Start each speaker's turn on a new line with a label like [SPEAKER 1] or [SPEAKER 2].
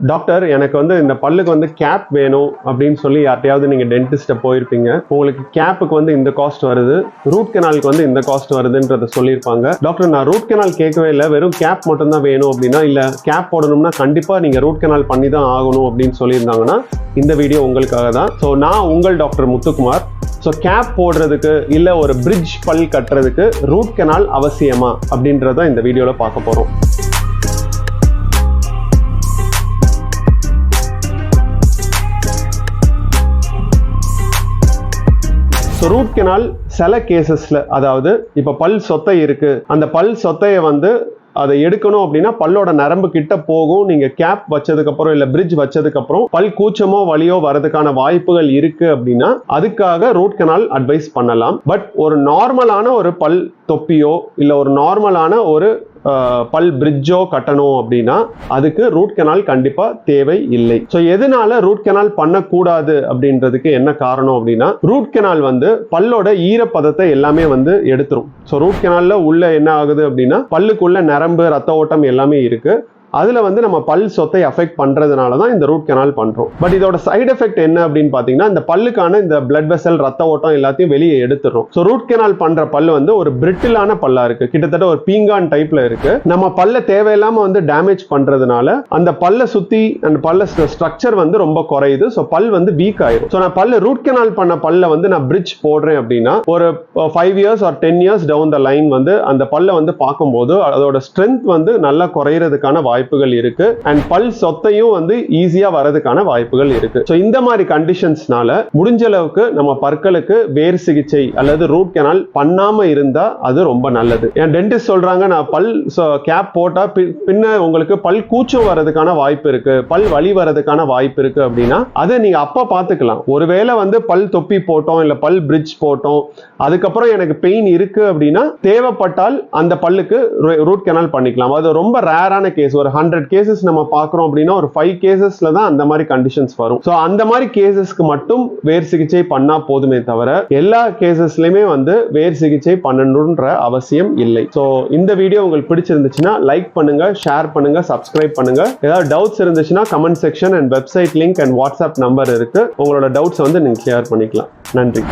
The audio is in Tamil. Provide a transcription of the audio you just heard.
[SPEAKER 1] டாக்டர் எனக்கு வந்து இந்த பல்லுக்கு வந்து கேப் வேணும் அப்படின்னு சொல்லி யார்ட்டையாவது நீங்க டென்டிஸ்ட போயிருப்பீங்க. உங்களுக்கு கேப்புக்கு வந்து இந்த காஸ்ட் வருது, ரூட் கெனாலுக்கு வந்து இந்த காஸ்ட் வருதுன்றத சொல்லியிருப்பாங்க. டாக்டர் நான் ரூட் கெனால் கேட்கவே இல்லை, வெறும் கேப் மட்டும் தான் வேணும் அப்படின்னா, இல்ல கேப் போடணும்னா கண்டிப்பா நீங்க ரூட் கெனால் பண்ணி தான் ஆகணும் அப்படின்னு சொல்லியிருந்தாங்கன்னா இந்த வீடியோ உங்களுக்காக தான். ஸோ நான் உங்கள் டாக்டர் முத்துக்குமார். ஸோ கேப் போடுறதுக்கு இல்லை ஒரு பிரிட்ஜ் பல் கட்டுறதுக்கு ரூட் கெனால் அவசியமா அப்படின்றத இந்த வீடியோவில் பார்க்க போகிறோம். ஸோ ரூட் கெனால் சில கேசஸில், அதாவது இப்போ பல் சொத்தை இருக்கு, அந்த பல் சொத்தையை வந்து அதை எடுக்கணும் அப்படின்னா பல்லோட நரம்பு கிட்ட போகும். நீங்க கேப் வச்சதுக்கு அப்புறம் இல்ல பிரிட்ஜ் வச்சதுக்கு அப்புறம் பல் கூச்சமோ வலியோ வரதுக்கான வாய்ப்புகள் இருக்கு அப்படின்னா அதுக்காக ரூட் கெனால் அட்வைஸ் பண்ணலாம். பட் ஒரு நார்மலான ஒரு பல் தொப்பியோ இல்ல ஒரு நார்மலான ஒரு பல் பிரிட்ஜோ கட்டணும் அப்படின்னா அதுக்கு ரூட் கெனால் கண்டிப்பா தேவை இல்லை. ஸோ எதனால ரூட் கெனால் பண்ணக்கூடாது அப்படின்றதுக்கு என்ன காரணம் அப்படின்னா, ரூட் கெனால் வந்து பல்லோட ஈரப்பதத்தை எல்லாமே வந்து எடுத்துரும். ஸோ ரூட் கெனால்ல உள்ள என்ன ஆகுது அப்படின்னா பல்லுக்குள்ள நரம்பு ரத்த ஓட்டம் எல்லாமே இருக்கு. அதுல வந்து நம்ம பல் சொத்தை அஃபெக்ட் பண்றதுனால தான் இந்த ரூட் கெனால் பண்றோம். பட் இதோட சைடு எஃபெக்ட் என்ன அப்படின்னு பாத்தீங்கன்னா, இந்த பல்லுக்கான இந்த பிளட் வெசல் ரத்த ஓட்டம் எல்லாத்தையும் வெளியே எடுத்துரும். ஸோ ரூட் கெனால் பண்ற பல்லு வந்து ஒரு பிரிட்டிலான பல்லா இருக்கு, கிட்டத்தட்ட ஒரு பீங்கான் டைப்ல இருக்கு. நம்ம பல்ல தேவையில்லாம வந்து டேமேஜ் பண்றதுனால அந்த பல்ல சுத்தி அந்த பல்ல ஸ்ட்ரக்சர் வந்து ரொம்ப குறையுது. ஸோ பல் வந்து வீக் ஆயிரும். ஸோ நான் பல்ல ரூட் கெனால் பண்ண பல்ல வந்து நான் பிரிட்ஜ் போடுறேன் அப்படின்னா ஒரு 5 years or 10 years down the line வந்து அந்த பல்ல வந்து பார்க்கும்போது அதோட ஸ்ட்ரென்த் வந்து நல்லா குறையிறதுக்கான வாய்ப்புகள் இருக்கு. அண்ட் பல் சொத்தையும் வந்து ஈஸியா வரதுக்கான வாய்ப்புகள் இருக்கு. சோ இந்த மாதிரி கண்டிஷன்ஸ்னால முடிஞ்ச அளவுக்கு நம்ம பற்களுக்கு வேர் சிகிச்சை அல்லது ரூட் கெனால் பண்ணாம இருந்தா அது ரொம்ப நல்லது. என் டென்டிஸ்ட் சொல்றாங்க, நான் பல் கேப் போட்டா பின்ன உங்களுக்கு பல் கூச்சம் வரதுக்கான வாய்ப்பு இருக்கு, பல் வலி வரதுக்கான வாய்ப்பு இருக்கு அப்படின்னா அதை நீங்க அப்ப பாத்துக்கலாம். ஒருவேளை வந்து பல் தொப்பி போட்டோம் இல்ல பல் பிரிட்ஜ் போட்டோம், அதுக்கப்புறம் எனக்கு பெயின் இருக்கு அப்படின்னா தேவைப்பட்டால் அந்த பல்லுக்கு ரூட் கெனால் பண்ணிக்கலாம். அது ரொம்ப ரேரான கேஸ். ஒரு 100 கேசஸ் நம்ம பார்க்கிறோம் அப்படின்னா ஒரு 5 கேசஸ்ல தான் அந்த மாதிரி கண்டிஷன்ஸ் வரும். சோ அந்த மாதிரி கேசஸ்க்கு மட்டும் வேர் சிகிச்சை பண்ணா போதுமே தவிர எல்லா கேசஸ்லயுமே வந்து வேர் சிகிச்சை பண்ணணும்ன்ற அவசியம் இல்லை. சோ இந்த வீடியோ உங்களுக்கு பிடிச்சிருந்துச்சுன்னா லைக் பண்ணுங்க, ஷேர் பண்ணுங்க, சப்ஸ்கிரைப் பண்ணுங்க. ஏதாவது டவுட்ஸ் இருந்துச்சுன்னா comment section and website link and WhatsApp number இருக்கு. உங்களோட டவுட்ஸ் வந்து நீங்க ஷேர் பண்ணிக்கலாம். நன்றி.